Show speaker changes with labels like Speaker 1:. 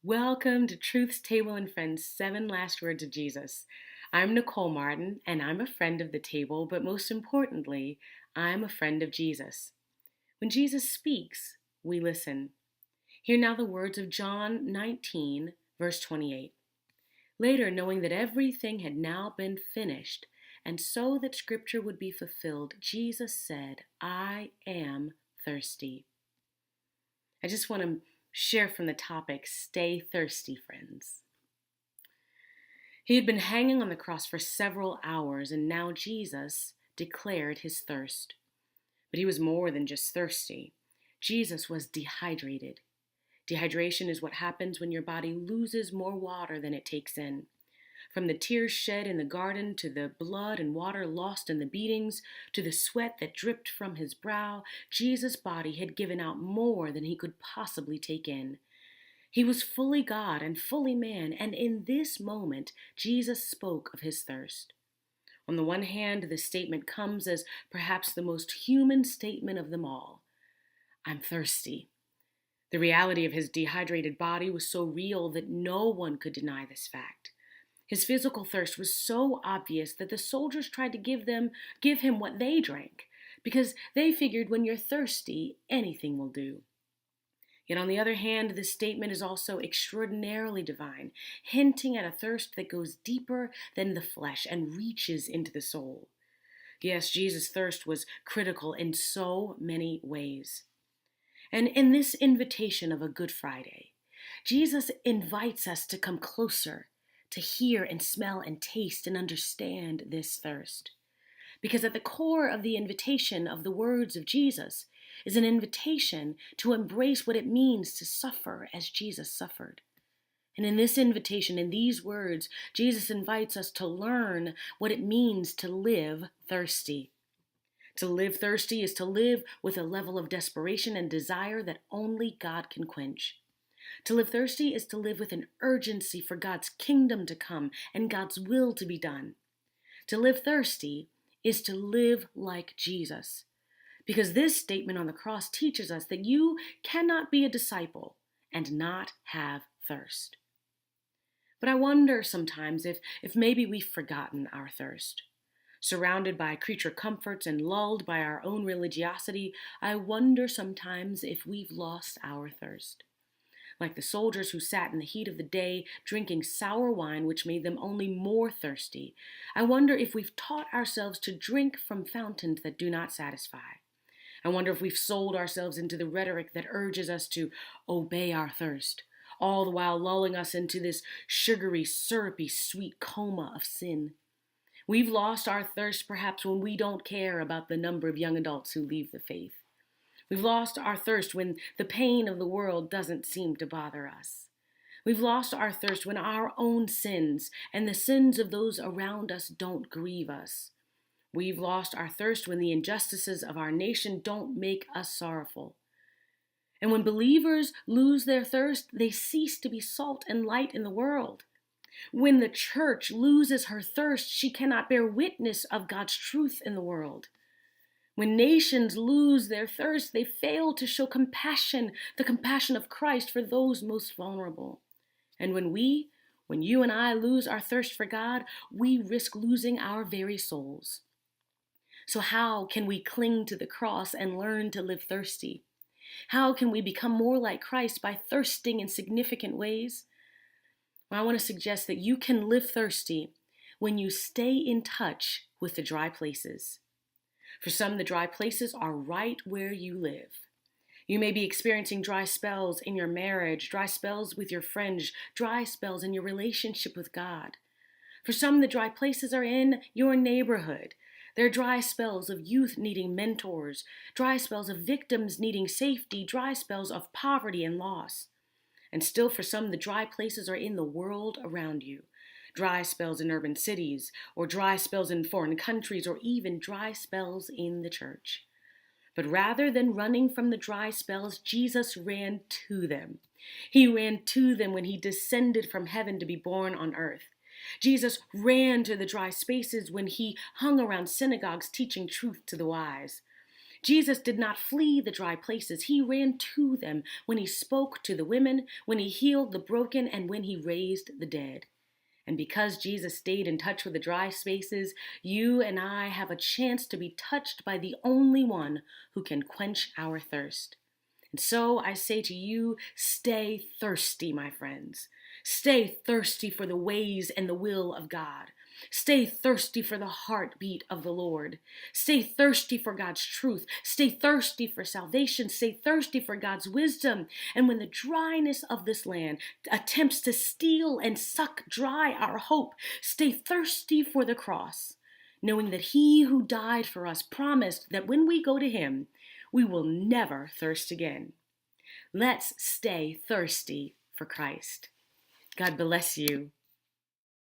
Speaker 1: Welcome to Truth's Table and Friends 7 Last Words of Jesus. I'm Nicole Martin, and I'm a friend of the table, but most importantly, I'm a friend of Jesus. When Jesus speaks, we listen. Hear now the words of John 19, verse 28. Later, knowing that everything had now been finished, and so that Scripture would be fulfilled, Jesus said, I am thirsty. I just want to share from the topic, Stay Thirsty, Friends. He had been hanging on the cross for several hours, and now Jesus declared his thirst. But he was more than just thirsty. Jesus was dehydrated. Dehydration is what happens when your body loses more water than it takes in. From the tears shed in the garden, to the blood and water lost in the beatings, to the sweat that dripped from his brow, Jesus' body had given out more than he could possibly take in. He was fully God and fully man, and in this moment, Jesus spoke of his thirst. On the one hand, this statement comes as perhaps the most human statement of them all. I'm thirsty. The reality of his dehydrated body was so real that no one could deny this fact. His physical thirst was so obvious that the soldiers tried to give him what they drank, because they figured when you're thirsty, anything will do. Yet on the other hand, this statement is also extraordinarily divine, hinting at a thirst that goes deeper than the flesh and reaches into the soul. Yes, Jesus' thirst was critical in so many ways. And in this invitation of a Good Friday, Jesus invites us to come closer, to hear and smell and taste and understand this thirst. Because at the core of the invitation of the words of Jesus is an invitation to embrace what it means to suffer as Jesus suffered. And in this invitation, in these words, Jesus invites us to learn what it means to live thirsty. To live thirsty is to live with a level of desperation and desire that only God can quench. To live thirsty is to live with an urgency for God's kingdom to come and God's will to be done. To live thirsty is to live like Jesus. Because this statement on the cross teaches us that you cannot be a disciple and not have thirst. But I wonder sometimes if maybe we've forgotten our thirst. Surrounded by creature comforts and lulled by our own religiosity, I wonder sometimes if we've lost our thirst. Like the soldiers who sat in the heat of the day drinking sour wine which made them only more thirsty, I wonder if we've taught ourselves to drink from fountains that do not satisfy. I wonder if we've sold ourselves into the rhetoric that urges us to obey our thirst, all the while lulling us into this sugary, syrupy, sweet coma of sin. We've lost our thirst perhaps when we don't care about the number of young adults who leave the faith. We've lost our thirst when the pain of the world doesn't seem to bother us. We've lost our thirst when our own sins and the sins of those around us don't grieve us. We've lost our thirst when the injustices of our nation don't make us sorrowful. And when believers lose their thirst, they cease to be salt and light in the world. When the church loses her thirst, she cannot bear witness of God's truth in the world. When nations lose their thirst, they fail to show compassion, the compassion of Christ for those most vulnerable. And when you and I lose our thirst for God, we risk losing our very souls. So how can we cling to the cross and learn to live thirsty? How can we become more like Christ by thirsting in significant ways? Well, I want to suggest that you can live thirsty when you stay in touch with the dry places. For some, the dry places are right where you live. You may be experiencing dry spells in your marriage, dry spells with your friends, dry spells in your relationship with God. For some, the dry places are in your neighborhood. There are dry spells of youth needing mentors, dry spells of victims needing safety, dry spells of poverty and loss. And still for some, the dry places are in the world around you. Dry spells in urban cities, or dry spells in foreign countries, or even dry spells in the church. But rather than running from the dry spells, Jesus ran to them. He ran to them when he descended from heaven to be born on earth. Jesus ran to the dry spaces when he hung around synagogues teaching truth to the wise. Jesus did not flee the dry places. He ran to them when he spoke to the women, when he healed the broken, and when he raised the dead. And because Jesus stayed in touch with the dry spaces, you and I have a chance to be touched by the only one who can quench our thirst. And so I say to you, stay thirsty, my friends. Stay thirsty for the ways and the will of God. Stay thirsty for the heartbeat of the Lord. Stay thirsty for God's truth. Stay thirsty for salvation. Stay thirsty for God's wisdom. And when the dryness of this land attempts to steal and suck dry our hope, stay thirsty for the cross, knowing that he who died for us promised that when we go to him, we will never thirst again. Let's stay thirsty for Christ. God bless you.